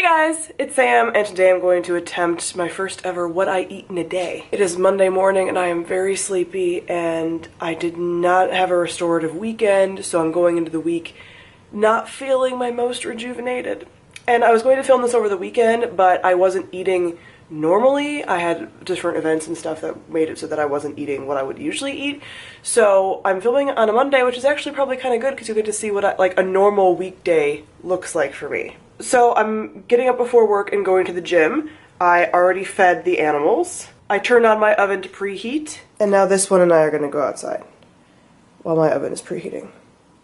guys, it's Sam, and today I'm going to attempt my first ever what I eat in a day. It is Monday morning and I am very sleepy and I did not have a restorative weekend, so I'm going into the week not feeling my most rejuvenated. And I was going to film this over the weekend, but I wasn't eating normally. I had different events and stuff that made it so that I wasn't eating what I would usually eat. So I'm filming on a Monday, which is actually probably kind of good because you get to see what like a normal weekday looks like for me. So I'm getting up before work and going to the gym. I already fed the animals. I turned on my oven to preheat. And now this one and I are going to go outside while my oven is preheating.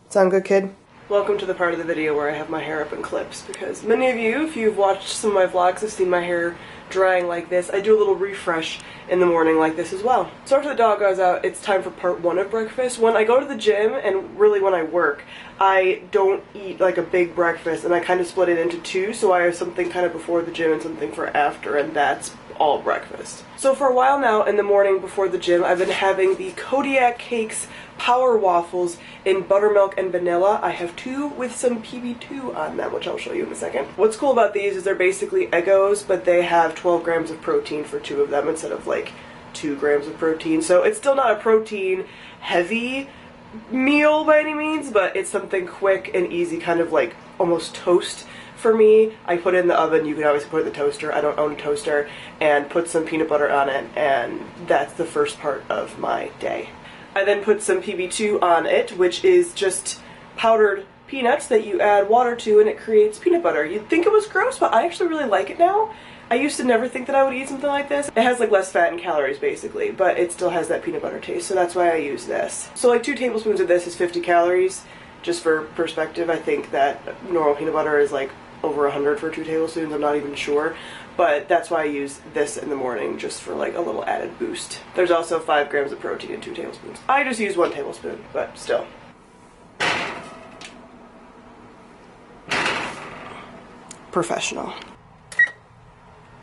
Sound good, kid? Welcome to the part of the video where I have my hair up in clips, because many of you, if you've watched some of my vlogs, have seen my hair drying like this. I do a little refresh in the morning like this as well. So after the dog goes out, it's time for part one of breakfast. When I go to the gym, and really when I work, I don't eat like a big breakfast, and I kind of split it into two, so I have something kind of before the gym and something for after, and that's all breakfast. So for a while now, in the morning before the gym, I've been having the Kodiak Cakes Power Waffles in buttermilk and vanilla. I have two with some PB2 on them, which I'll show you in a second. What's cool about these is they're basically Eggos, but they have 12 grams of protein for two of them instead of like 2 grams of protein. So it's still not a protein heavy meal by any means, but it's something quick and easy, kind of like almost toast for me. I put it in the oven. You can always put it in the toaster. I don't own a toaster, and put some peanut butter on it, and that's the first part of my day. I then put some PB2 on it, which is just powdered peanuts that you add water to and it creates peanut butter. You'd think it was gross, but I actually really like it now. I used to never think that I would eat something like this. It has like less fat and calories basically, but it still has that peanut butter taste, so that's why I use this. So like 2 tablespoons of this is 50 calories. Just for perspective, I think that normal peanut butter is like over 100 for 2 tablespoons, I'm not even sure. But that's why I use this in the morning, just for like a little added boost. There's also 5 grams of protein in 2 tablespoons. I just use 1 tablespoon, but still. Professional.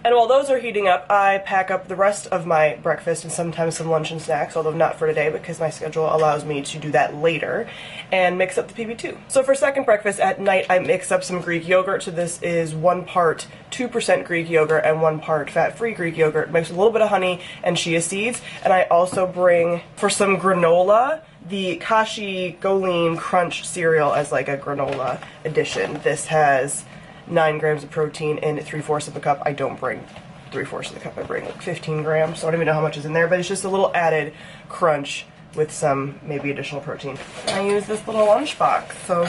And while those are heating up, I pack up the rest of my breakfast and sometimes some lunch and snacks, although not for today because my schedule allows me to do that later, and mix up the PB2. So for second breakfast at night, I mix up some Greek yogurt. So this is 1 part 2% Greek yogurt and 1 part fat-free Greek yogurt, mixed with a little bit of honey and chia seeds. And I also bring, for some granola, the Kashi Goleen Crunch cereal as like a granola addition. This has 9 grams of protein in 3/4 of a cup. I don't bring 3/4 of the cup, I bring like 15 grams, so I don't even know how much is in there, but it's just a little added crunch with some maybe additional protein. I use this little lunchbox, so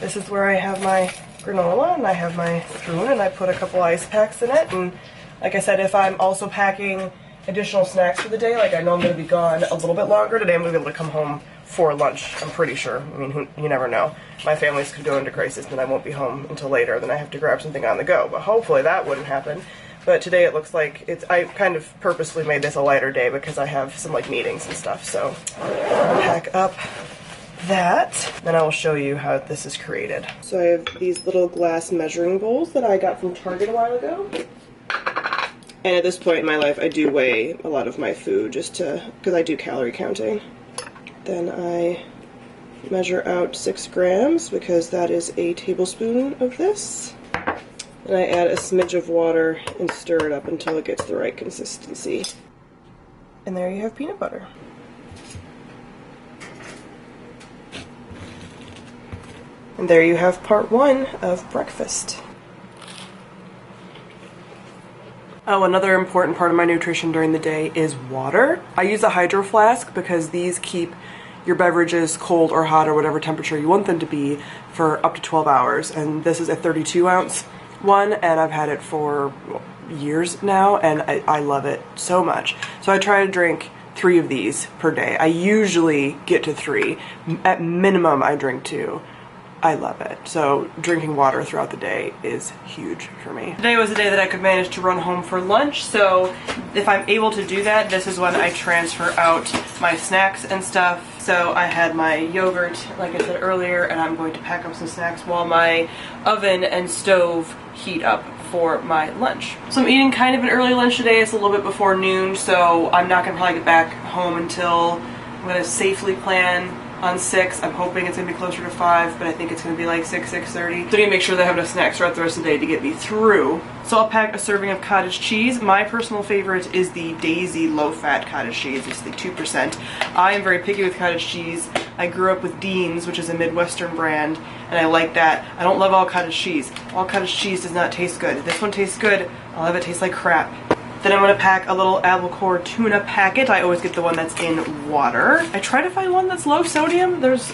this is where I have my granola and I have my spoon, and I put a couple ice packs in it. And like I said, if I'm also packing additional snacks for the day, like I know I'm going to be gone a little bit longer today, I'm going to be able to come home for lunch, I'm pretty sure. I mean, you never know. My families could go into crisis and I won't be home until later, then I have to grab something on the go, but hopefully that wouldn't happen. But today it looks like I kind of purposely made this a lighter day because I have some like meetings and stuff, so I'll pack up that, then I will show you how this is created. So I have these little glass measuring bowls that I got from Target a while ago. And at this point in my life, I do weigh a lot of my food because I do calorie counting. Then I measure out 6 grams because that is a tablespoon of this. And I add a smidge of water and stir it up until it gets the right consistency. And there you have peanut butter. And there you have part 1 of breakfast. Oh, another important part of my nutrition during the day is water. I use a hydro flask because these keep your beverages cold or hot or whatever temperature you want them to be for up to 12 hours. And this is a 32 ounce one, and I've had it for years now, and I love it so much. So I try to drink 3 of these per day. I usually get to 3. At minimum, I drink 2. I love it. So drinking water throughout the day is huge for me. Today was a day that I could manage to run home for lunch, so if I'm able to do that, this is when I transfer out my snacks and stuff. So I had my yogurt, like I said earlier, and I'm going to pack up some snacks while my oven and stove heat up for my lunch. So I'm eating kind of an early lunch today. It's a little bit before noon, so I'm not going to probably get back home until I'm going to safely plan on 6. I'm hoping it's gonna be closer to 5, but I think it's gonna be like 6, 6:30. So I need to make sure that I have enough snacks throughout the rest of the day to get me through. So I'll pack a serving of cottage cheese. My personal favorite is the Daisy low-fat cottage cheese. It's the 2%. I am very picky with cottage cheese. I grew up with Dean's, which is a Midwestern brand, and I like that. I don't love all cottage cheese. All cottage cheese does not taste good. This one tastes good. I'll have it taste like crap. Then I'm going to pack a little albacore tuna packet. I always get the one that's in water. I try to find one that's low sodium. There's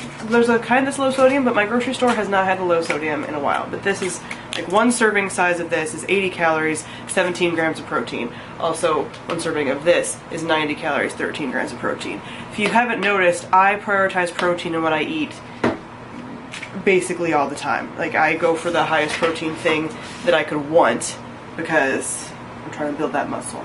a kind that's low sodium, but my grocery store has not had the low sodium in a while. But this is like one serving size of this is 80 calories, 17 grams of protein. Also, one serving of this is 90 calories, 13 grams of protein. If you haven't noticed, I prioritize protein in what I eat basically all the time. Like, I go for the highest protein thing that I could want because I'm trying to build that muscle.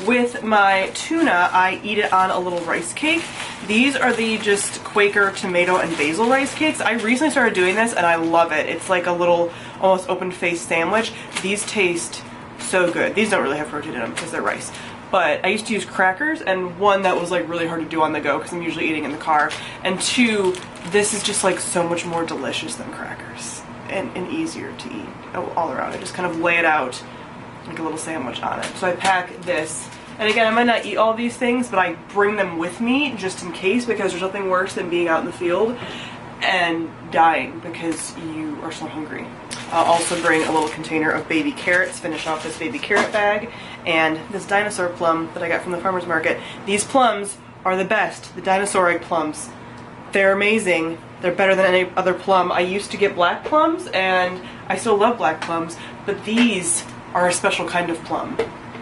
With my tuna, I eat it on a little rice cake. These are the just Quaker tomato and basil rice cakes. I recently started doing this and I love it. It's like a little almost open-faced sandwich. These taste so good. These don't really have protein in them because they're rice. But I used to use crackers, and one, that was like really hard to do on the go because I'm usually eating in the car. And two, this is just like so much more delicious than crackers and easier to eat all around. I just kind of lay it out like a little sandwich on it. So I pack this, and again, I might not eat all these things, but I bring them with me just in case, because there's nothing worse than being out in the field and dying because you are so hungry. I'll also bring a little container of baby carrots, finish off this baby carrot bag, and this dinosaur plum that I got from the farmer's market. These plums are the best, the dinosaur egg plums. They're amazing. They're better than any other plum. I used to get black plums, and I still love black plums, but these are a special kind of plum.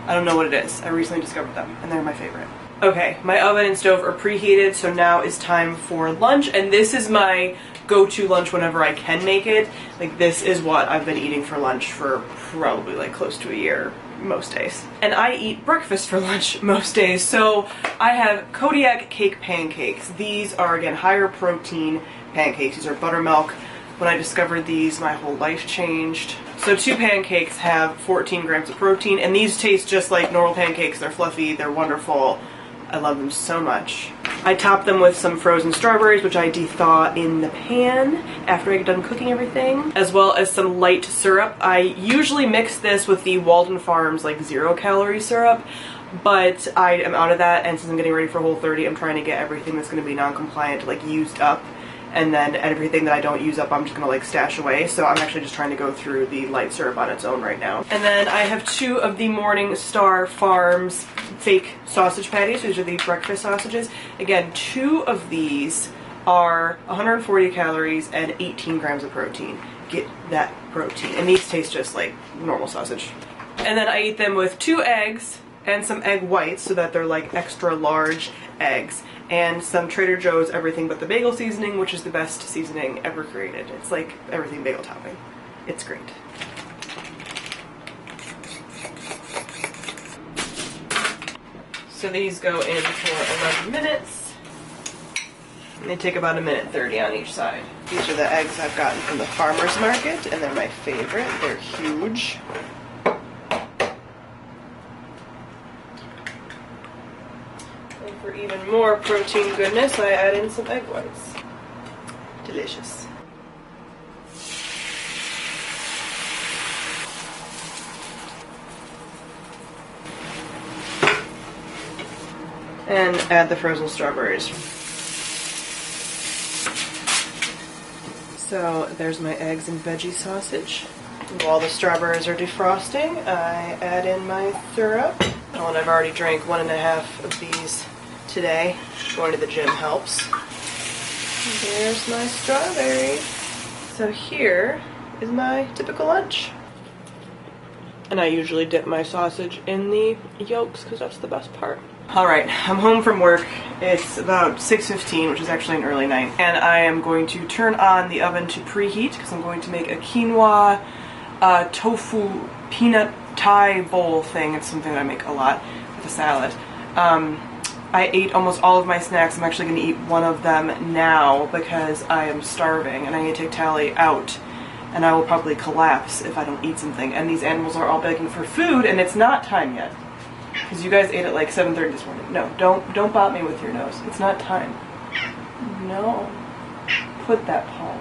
I don't know what it is. I recently discovered them, and they're my favorite. Okay, my oven and stove are preheated, so now is time for lunch, and this is my go-to lunch whenever I can make it. Like, this is what I've been eating for lunch for probably like close to a year, most days. And I eat breakfast for lunch most days, so I have Kodiak cake pancakes. These are, again, higher protein pancakes. These are buttermilk. When I discovered these, my whole life changed. So 2 pancakes have 14 grams of protein, and these taste just like normal pancakes. They're fluffy, they're wonderful. I love them so much. I top them with some frozen strawberries, which I de-thaw in the pan after I get done cooking everything, as well as some light syrup. I usually mix this with the Walden Farms like 0-calorie syrup, but I am out of that, and since I'm getting ready for Whole30, I'm trying to get everything that's going to be non-compliant like used up. And then everything that I don't use up, I'm just gonna like stash away. So I'm actually just trying to go through the light syrup on its own right now. And then I have 2 of the Morningstar Farms fake sausage patties. These are the breakfast sausages. Again, 2 of these are 140 calories and 18 grams of protein. Get that protein. And these taste just like normal sausage. And then I eat them with 2 eggs and some egg whites so that they're like extra large eggs, and some Trader Joe's everything but the bagel seasoning, which is the best seasoning ever created. It's like everything bagel topping. It's great. So these go in for 11 minutes. And they take about 1:30 on each side. These are the eggs I've gotten from the farmer's market, and they're my favorite. They're huge. For even more protein goodness, I add in some egg whites. Delicious. And add the frozen strawberries. So there's my eggs and veggie sausage. While the strawberries are defrosting, I add in my syrup. Oh, and I've already drank 1.5 of these today. Going to the gym helps. There's my strawberries. So here is my typical lunch. And I usually dip my sausage in the yolks because that's the best part. Alright, I'm home from work. It's about 6:15, which is actually an early night. And I am going to turn on the oven to preheat because I'm going to make a quinoa tofu peanut Thai bowl thing. It's something that I make a lot with a salad. I ate almost all of my snacks. I'm actually going to eat one of them now because I am starving and I need to take Tally out, and I will probably collapse if I don't eat something. And these animals are all begging for food, and it's not time yet. Because you guys ate at like 7:30 this morning. No, don't bop me with your nose. It's not time. know, put that palm.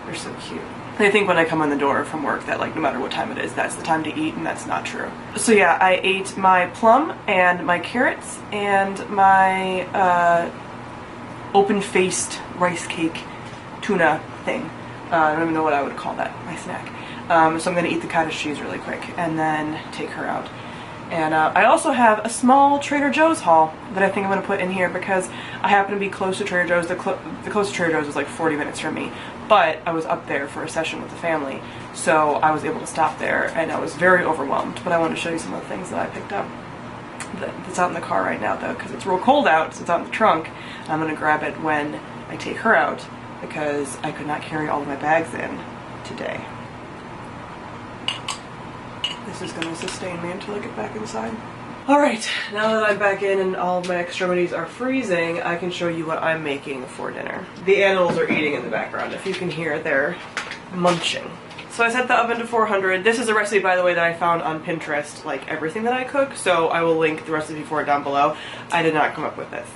They're so cute. They think when I come in the door from work that like no matter what time it is, that's the time to eat, and that's not true. So yeah, I ate my plum and my carrots and my open-faced rice cake tuna thing. I don't even know what I would call that, my snack. So I'm gonna eat the cottage cheese really quick and then take her out. And I also have a small Trader Joe's haul that I think I'm gonna put in here because I happen to be close to Trader Joe's. The closest Trader Joe's is like 40 minutes from me, but I was up there for a session with the family, so I was able to stop there, and I was very overwhelmed. But I wanted to show you some of the things that I picked up. That's out in the car right now though, because it's real cold out, so it's out in the trunk. I'm gonna grab it when I take her out because I could not carry all of my bags in today. This is gonna sustain me until I get back inside. Alright, now that I'm back in and all of my extremities are freezing, I can show you what I'm making for dinner. The animals are eating in the background. If you can hear, they're munching. So I set the oven to 400. This is a recipe, by the way, that I found on Pinterest, like everything that I cook, so I will link the recipe for it down below. I did not come up with this.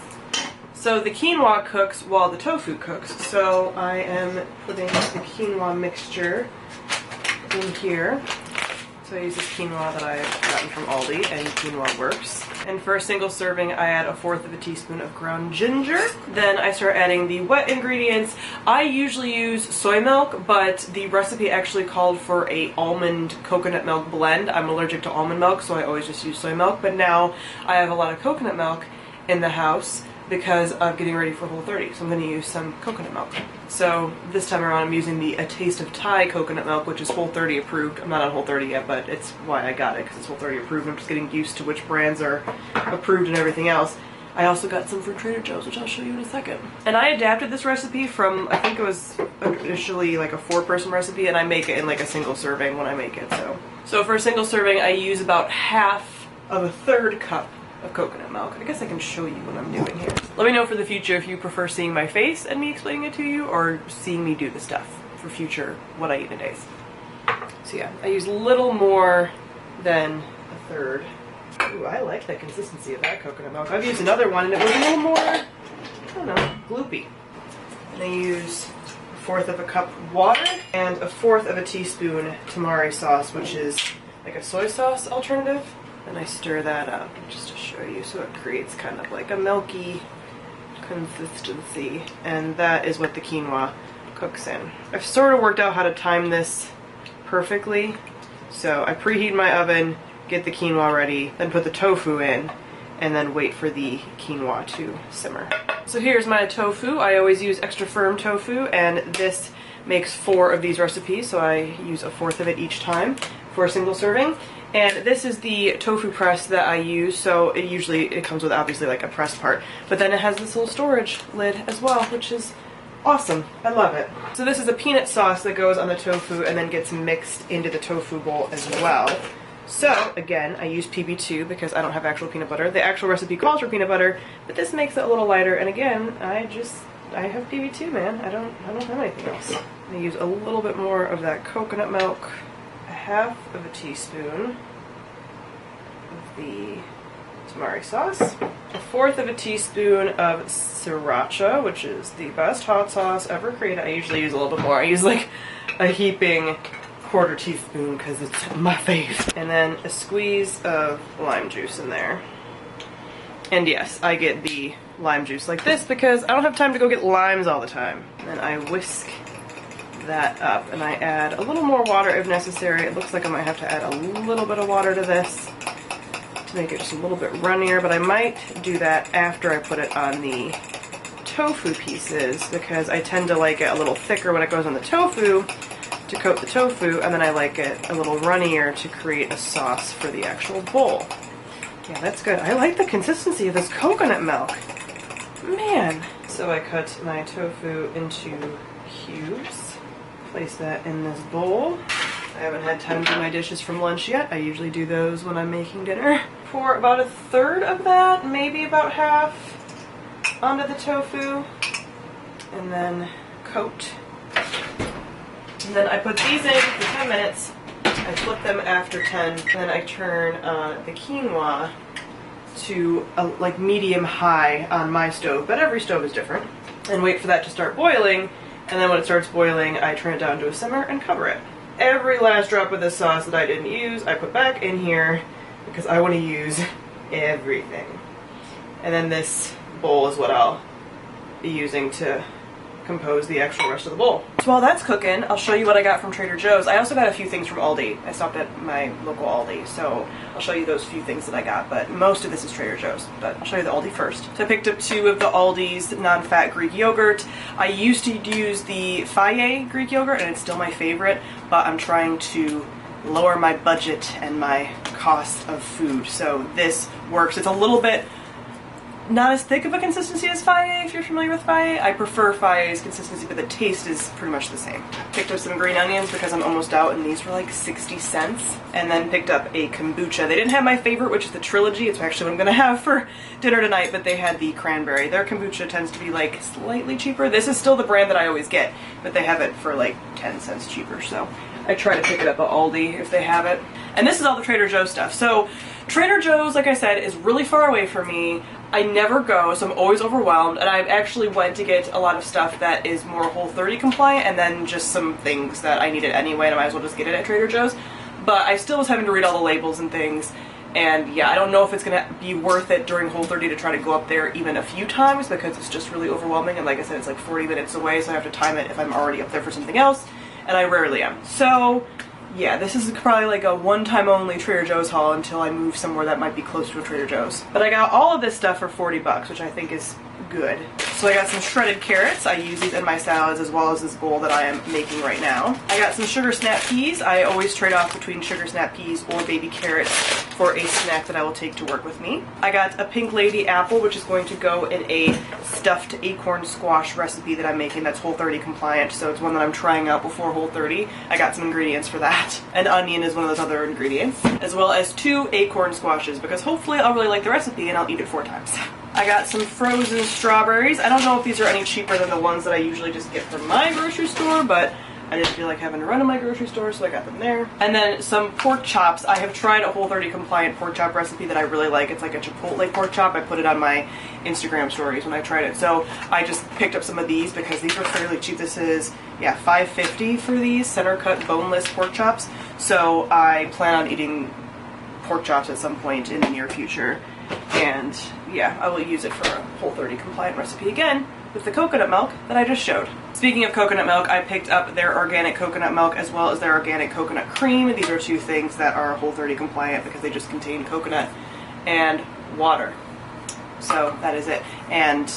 So the quinoa cooks while the tofu cooks. So I am putting the quinoa mixture in here. So I use this quinoa that I've gotten from Aldi, and quinoa works. And for a single serving, I add 1/4 teaspoon of ground ginger. Then I start adding the wet ingredients. I usually use soy milk, but the recipe actually called for a almond coconut milk blend. I'm allergic to almond milk, so I always just use soy milk. But now I have a lot of coconut milk in the house because of getting ready for WHOLE30, so I'm going to use some coconut milk. So this time around I'm using the A Taste of Thai coconut milk, which is WHOLE30 approved. I'm not on WHOLE30 yet, but it's why I got it, because it's WHOLE30 approved. I'm just getting used to which brands are approved and everything else. I also got some from Trader Joe's, which I'll show you in a second. And I adapted this recipe from, I think it was initially like a 4-person recipe, and I make it in like a single serving when I make it, So for a single serving, I use about half of a 1/3 cup of coconut milk. I guess I can show you what I'm doing here. Let me know for the future if you prefer seeing my face and me explaining it to you, or seeing me do the stuff for future what I eat in a day. So yeah, I use a little more than a 1/3. Ooh, I like the consistency of that coconut milk. I've used another one and it was a little more, I don't know, gloopy. And I use 1/4 cup water and 1/4 teaspoon tamari sauce, which is like a soy sauce alternative. And I stir that up just to show you, so it creates kind of like a milky consistency. And that is what the quinoa cooks in. I've sort of worked out how to time this perfectly. So I preheat my oven, get the quinoa ready, then put the tofu in, and then wait for the quinoa to simmer. So here's my tofu. I always use extra firm tofu, and this makes 4 of these recipes, so I use 1/4 of it each time for a single serving. And this is the tofu press that I use, so it comes with obviously like a press part, but then it has this little storage lid as well, which is awesome. I love it. So this is a peanut sauce that goes on the tofu and then gets mixed into the tofu bowl as well. So again, I use PB2 because I don't have actual peanut butter. The actual recipe calls for peanut butter, but this makes it a little lighter, and again, I have PB2, man. I don't have anything else. I use a little bit more of that coconut milk. 1/2 teaspoon of the tamari sauce, 1/4 teaspoon of sriracha, which is the best hot sauce ever created. I usually use a little bit more. I use like a heaping 1/4 teaspoon because it's my fave. And then a squeeze of lime juice in there. And yes, I get the lime juice like this because I don't have time to go get limes all the time. And then I whisk that up, and I add a little more water if necessary. It looks like I might have to add a little bit of water to this to make it just a little bit runnier, but I might do that after I put it on the tofu pieces because I tend to like it a little thicker when it goes on the tofu to coat the tofu, and then I like it a little runnier to create a sauce for the actual bowl. Yeah, that's good. I like the consistency of this coconut milk. Man. So I cut my tofu into cubes. Place that in this bowl. I haven't had time to do my dishes from lunch yet. I usually do those when I'm making dinner. Pour about 1/3 of that, maybe about half, onto the tofu, and then coat. And then I put these in for 10 minutes. I flip them after 10, and then I turn the quinoa to like medium high on my stove, but every stove is different. and wait for that to start boiling, and then when it starts boiling, I turn it down to a simmer and cover it. Every last drop of this sauce that I didn't use, I put back in here because I want to use everything. And then this bowl is what I'll be using to compose the actual rest of the bowl. So while that's cooking, I'll show you what I got from Trader Joe's. I also got a few things from Aldi. I stopped at my local Aldi, so I'll show you those few things that I got, but most of this is Trader Joe's, but I'll show you the Aldi first. So I picked up 2 of the Aldi's non-fat Greek yogurt. I used to use the Faye Greek yogurt, and it's still my favorite, but I'm trying to lower my budget and my cost of food, so this works. It's a little bit not as thick of a consistency as Faye, if you're familiar with Faye. I prefer Faye's consistency, but the taste is pretty much the same. Picked up some green onions because I'm almost out, and these were like 60 cents. And then picked up a kombucha. They didn't have my favorite, which is the Trilogy. It's actually what I'm gonna have for dinner tonight, but they had the cranberry. Their kombucha tends to be like slightly cheaper. This is still the brand that I always get, but they have it for like 10 cents cheaper, so I try to pick it up at Aldi if they have it. And this is all the Trader Joe's stuff. So Trader Joe's, like I said, is really far away from me. I never go, so I'm always overwhelmed, and I actually went to get a lot of stuff that is more Whole30 compliant, and then just some things that I needed anyway, and I might as well just get it at Trader Joe's. But I still was having to read all the labels and things, and yeah, I don't know if it's gonna be worth it during Whole30 to try to go up there even a few times, because it's just really overwhelming, and like I said, it's like 40 minutes away, so I have to time it if I'm already up there for something else, and I rarely am. So yeah, this is probably like a one-time only Trader Joe's haul until I move somewhere that might be close to a Trader Joe's. But I got all of this stuff for 40 bucks, which I think is good. So I got some shredded carrots. I use these in my salads as well as this bowl that I am making right now. I got some sugar snap peas. I always trade off between sugar snap peas or baby carrots for a snack that I will take to work with me. I got a pink lady apple, which is going to go in a stuffed acorn squash recipe that I'm making that's Whole30 compliant, so it's one that I'm trying out before Whole30. I got some ingredients for that. An onion is one of those other ingredients, as well as 2 acorn squashes, because hopefully I'll really like the recipe and I'll eat it 4 times. I got some frozen strawberries. I don't know if these are any cheaper than the ones that I usually just get from my grocery store, but I didn't feel like having to run to my grocery store, so I got them there. And then some pork chops. I have tried a Whole30 compliant pork chop recipe that I really like. It's like a chipotle pork chop. I put it on my Instagram stories when I tried it. So I just picked up some of these because these are fairly cheap. This is, yeah, $5.50 for these center cut boneless pork chops. So I plan on eating pork chops at some point in the near future. And yeah, I will use it for a Whole30 compliant recipe again with the coconut milk that I just showed. Speaking of coconut milk, I picked up their organic coconut milk as well as their organic coconut cream. These are 2 things that are Whole30 compliant because they just contain coconut and water. So that is it. And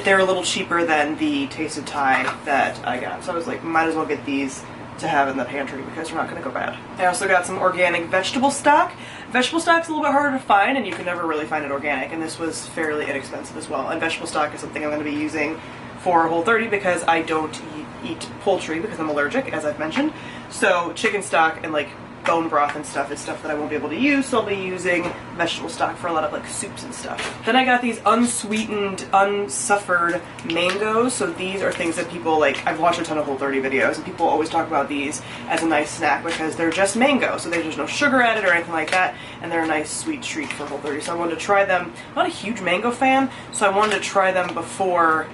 they're a little cheaper than the Tasted Thai that I got. So I was like, might as well get these to have in the pantry because they're not going to go bad. I also got some organic vegetable stock. Vegetable stock's a little bit harder to find, and you can never really find it organic, and this was fairly inexpensive as well. And vegetable stock is something I'm going to be using for Whole30 because I don't eat poultry because I'm allergic, as I've mentioned. So chicken stock and like bone broth and stuff is stuff that I won't be able to use, so I'll be using vegetable stock for a lot of like soups and stuff. Then I got these unsweetened, unsuffered mangoes. So these are things that people like, I've watched a ton of Whole30 videos and people always talk about these as a nice snack because they're just mango, so there's no sugar added or anything like that, and they're a nice sweet treat for Whole30. So I wanted to try them. I'm not a huge mango fan, so I wanted to try them before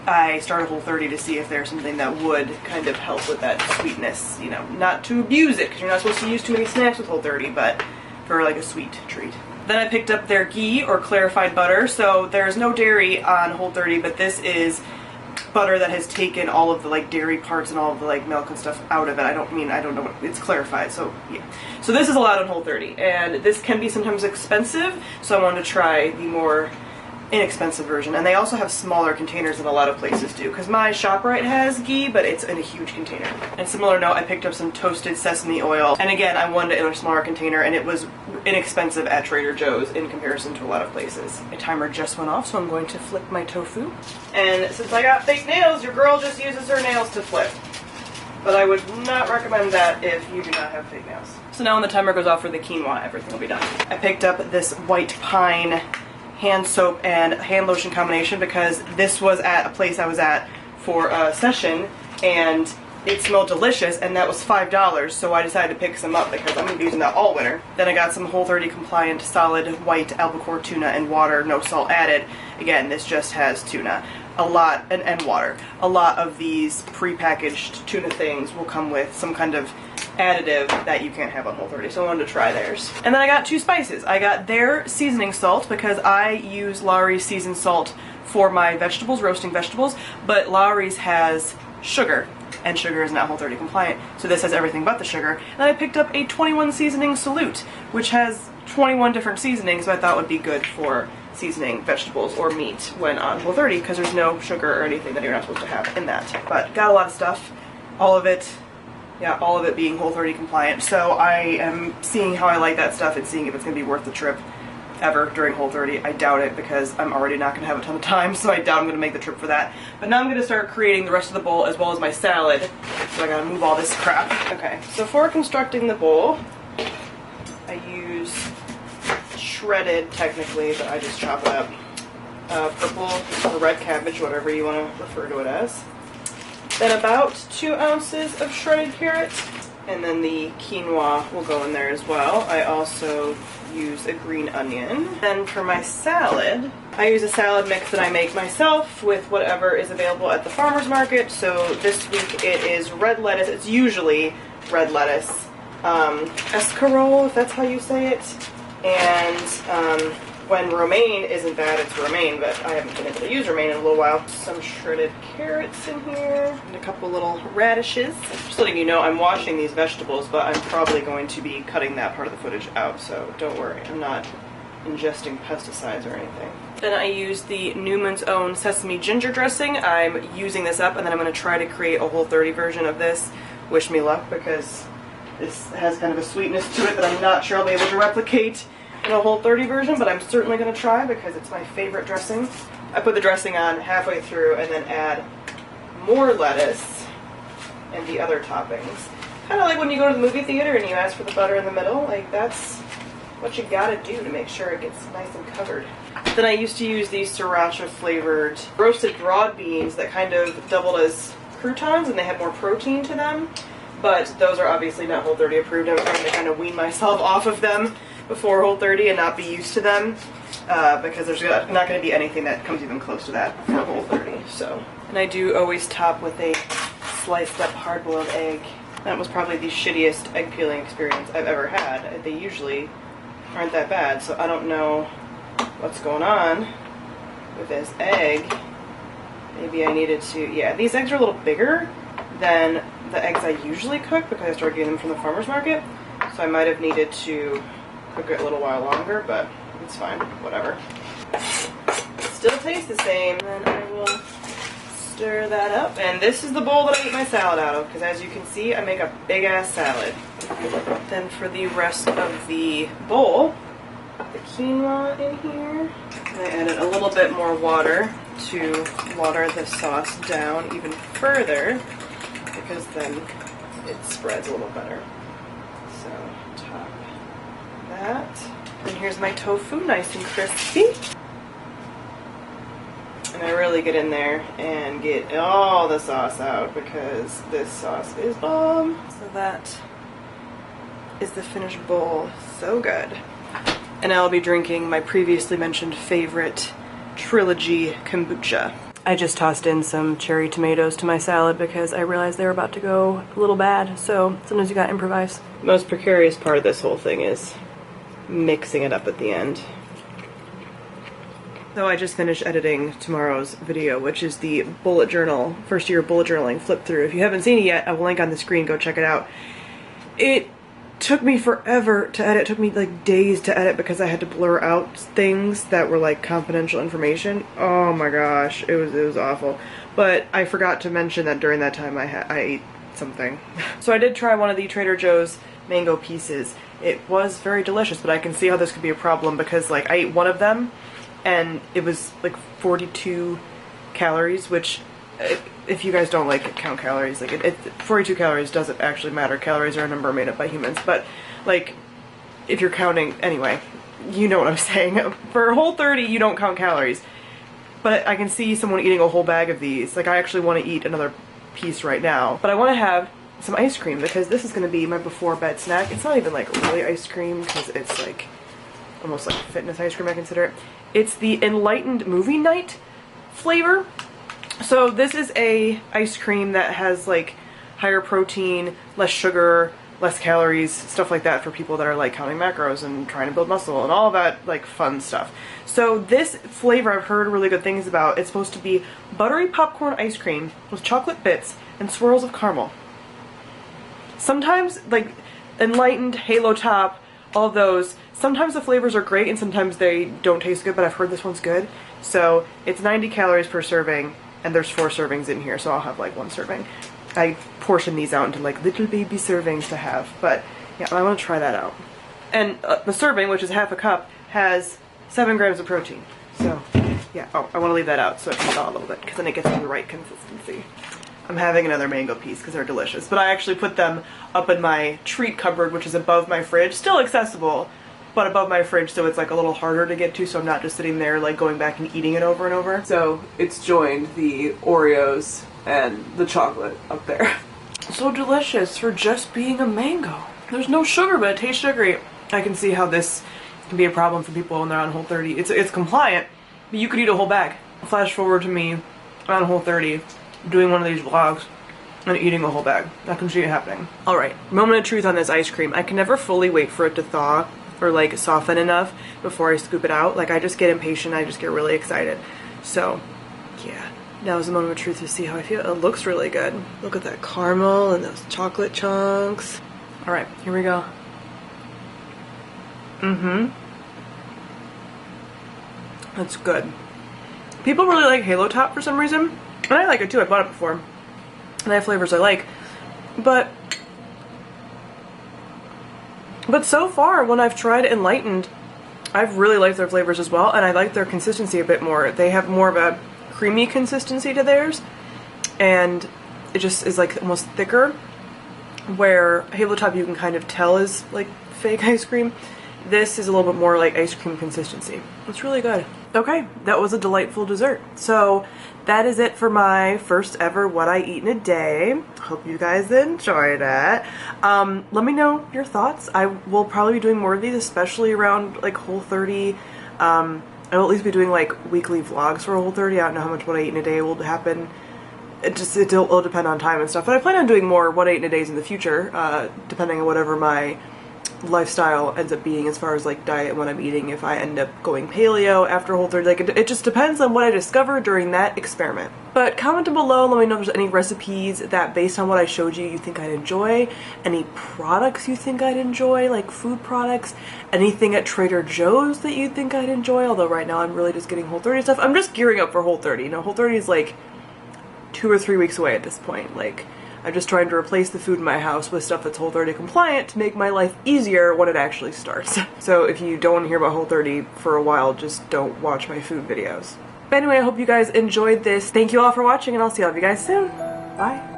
I started Whole30 to see if there's something that would kind of help with that sweetness, you know, not to abuse it, because you're not supposed to use too many snacks with Whole30, but for like a sweet treat. Then I picked up their ghee, or clarified butter. So there's no dairy on Whole30, but this is butter that has taken all of the like dairy parts and all of the like milk and stuff out of it. I don't know what, it's clarified, so yeah. So this is allowed on Whole30, and this can be sometimes expensive, so I wanted to try the more inexpensive version. And they also have smaller containers than a lot of places do, because my ShopRite has ghee, but it's in a huge container. And similar note, I picked up some toasted sesame oil, and again, I wanted it in a smaller container, and it was inexpensive at Trader Joe's in comparison to a lot of places. My timer just went off, so I'm going to flip my tofu. And since I got fake nails, your girl just uses her nails to flip. But I would not recommend that if you do not have fake nails. So now when the timer goes off for the quinoa, everything will be done. I picked up this white pine hand soap and hand lotion combination because this was at a place I was at for a session and it smelled delicious, and that was $5, so I decided to pick some up because I'm going to be using that all winter. Then I got some Whole30 compliant solid white albacore tuna and water, no salt added. Again, this just has tuna. a lot, and water. A lot of these pre-packaged tuna things will come with some kind of additive that you can't have on Whole30, so I wanted to try theirs. And then I got 2 spices. I got their seasoning salt because I use Lawry's seasoned salt for my vegetables, roasting vegetables, but Lawry's has sugar, and sugar is not Whole30 compliant, so this has everything but the sugar. And I picked up a 21 seasoning Salute, which has 21 different seasonings, so I thought would be good for seasoning vegetables or meat when on Whole30 because there's no sugar or anything that you're not supposed to have in that. But got a lot of stuff, all of it being Whole30 compliant, so I am seeing how I like that stuff and seeing if it's going to be worth the trip ever during Whole30. I doubt it because I'm already not going to have a ton of time, so I doubt I'm going to make the trip for that. But now I'm going to start creating the rest of the bowl as well as my salad, so I gotta move all this crap. Okay, so for constructing the bowl, I use shredded, technically, but I just chop it up. Purple or red cabbage, whatever you want to refer to it as. Then about 2 ounces of shredded carrot, and then the quinoa will go in there as well. I also use a green onion. Then for my salad, I use a salad mix that I make myself with whatever is available at the farmer's market. So this week it is red lettuce. It's usually red lettuce. Escarole, if that's how you say it. And when romaine isn't bad, it's romaine, but I haven't been able to use romaine in a little while. Some shredded carrots in here, and a couple little radishes. Just letting you know, I'm washing these vegetables, but I'm probably going to be cutting that part of the footage out, so don't worry, I'm not ingesting pesticides or anything. Then I use the Newman's Own sesame ginger dressing. I'm using this up, and then I'm going to try to create a Whole30 version of this. Wish me luck, because this has kind of a sweetness to it that I'm not sure I'll be able to replicate in a Whole30 version, but I'm certainly going to try because it's my favorite dressing. I put the dressing on halfway through and then add more lettuce and the other toppings. Kind of like when you go to the movie theater and you ask for the butter in the middle, like that's what you gotta do to make sure it gets nice and covered. Then I used to use these sriracha flavored roasted broad beans that kind of doubled as croutons and they had more protein to them, but those are obviously not Whole30 approved. I'm trying to kind of wean myself off of them before Whole30 and not be used to them because there's not going to be anything that comes even close to that for Whole30. So, and I do always top with a sliced up hard-boiled egg. That was probably the shittiest egg peeling experience I've ever had. They usually aren't that bad, so I don't know what's going on with this egg. Maybe I needed to, yeah, these eggs are a little bigger than the eggs I usually cook because I started getting them from the farmer's market, so I might have needed to cook it a little while longer, but it's fine, whatever. Still tastes the same, and then I will stir that up. And this is the bowl that I eat my salad out of, because as you can see, I make a big ass salad. Then for the rest of the bowl, the quinoa in here. And I added a little bit more water to water the sauce down even further, because then it spreads a little better. So, top that. And here's my tofu, nice and crispy. And I really get in there and get all the sauce out because this sauce is bomb. So that is the finished bowl. So good. And I'll be drinking my previously mentioned favorite Trilogy kombucha. I just tossed in some cherry tomatoes to my salad because I realized they were about to go a little bad, so sometimes you gotta improvise. The most precarious part of this whole thing is mixing it up at the end. So I just finished editing tomorrow's video, which is the bullet journal, first year bullet journaling flip through. If you haven't seen it yet, I will link on the screen, go check it out. It took me forever to edit. It took me like days to edit because I had to blur out things that were like confidential information. Oh my gosh, it was awful. But I forgot to mention that during that time I ate something. So I did try one of the Trader Joe's mango pieces. It was very delicious, but I can see how this could be a problem because like I ate one of them and it was like 42 calories, which if you guys don't like count calories, like 42 calories doesn't actually matter. Calories are a number made up by humans, but like if you're counting, anyway, you know what I'm saying. For Whole30 you don't count calories, but I can see someone eating a whole bag of these. Like I actually want to eat another piece right now, but I want to have some ice cream because this is going to be my before bed snack. It's not even like really ice cream because it's like almost like fitness ice cream, I consider it. It's the Enlightened Movie Night flavor. So this is a ice cream that has like higher protein, less sugar, less calories, stuff like that for people that are like counting macros and trying to build muscle and all that like fun stuff. So this flavor I've heard really good things about. It's supposed to be buttery popcorn ice cream with chocolate bits and swirls of caramel. Sometimes like Enlightened, Halo Top, all those, sometimes the flavors are great and sometimes they don't taste good, but I've heard this one's good. So it's 90 calories per serving and there's 4 servings in here, so I'll have like 1 serving. I portion these out into like little baby servings to have, but yeah, I want to try that out. And the serving, which is half a cup, has 7 grams of protein. So yeah, oh, I want to leave that out so it can thaw a little bit because then it gets to the right consistency. I'm having another mango piece because they're delicious, but I actually put them up in my treat cupboard, which is above my fridge, still accessible, but above my fridge, so it's like a little harder to get to, so I'm not just sitting there like going back and eating it over and over. So it's joined the Oreos and the chocolate up there. So delicious for just being a mango. There's no sugar, but it tastes sugary. I can see how this can be a problem for people when they're on Whole30. It's compliant, but you could eat a whole bag. Flash forward to me on Whole30, doing one of these vlogs and eating a whole bag. I can see it happening. Alright, moment of truth on this ice cream. I can never fully wait for it to thaw or like soften enough before I scoop it out. Like I just get impatient, I just get really excited. So yeah, now is the moment of truth to see how I feel. It looks really good. Look at that caramel and those chocolate chunks. Alright, here we go. That's good. People really like Halo Top for some reason. And I like it too, I bought it before. And I have flavors I like. But so far, when I've tried Enlightened, I've really liked their flavors as well, and I like their consistency a bit more. They have more of a creamy consistency to theirs, and it just is like almost thicker, where Halo Top you can kind of tell is like fake ice cream. This is a little bit more like ice cream consistency. It's really good. Okay, that was a delightful dessert. So that is it for my first ever what I eat in a day. Hope you guys enjoyed it. Let me know your thoughts. I will probably be doing more of these, especially around like Whole30. I'll at least be doing like weekly vlogs for Whole30. I don't know how much what I eat in a day will happen. It'll depend on time and stuff. But I plan on doing more what I eat in a days in the future, depending on whatever my lifestyle ends up being as far as like diet and what I'm eating. If I end up going paleo after Whole30, like it just depends on what I discover during that experiment. But comment down below, let me know if there's any recipes that based on what I showed you you think I'd enjoy, any products you think I'd enjoy, like food products, anything at Trader Joe's that you think I'd enjoy, although right now I'm really just getting Whole30 stuff. I'm just gearing up for Whole30. You know, Whole30 is like 2 or 3 weeks away at this point. Like, I'm just trying to replace the food in my house with stuff that's Whole30 compliant to make my life easier when it actually starts. So if you don't want to hear about Whole30 for a while, just don't watch my food videos. But anyway, I hope you guys enjoyed this. Thank you all for watching, and I'll see all of you guys soon. Bye.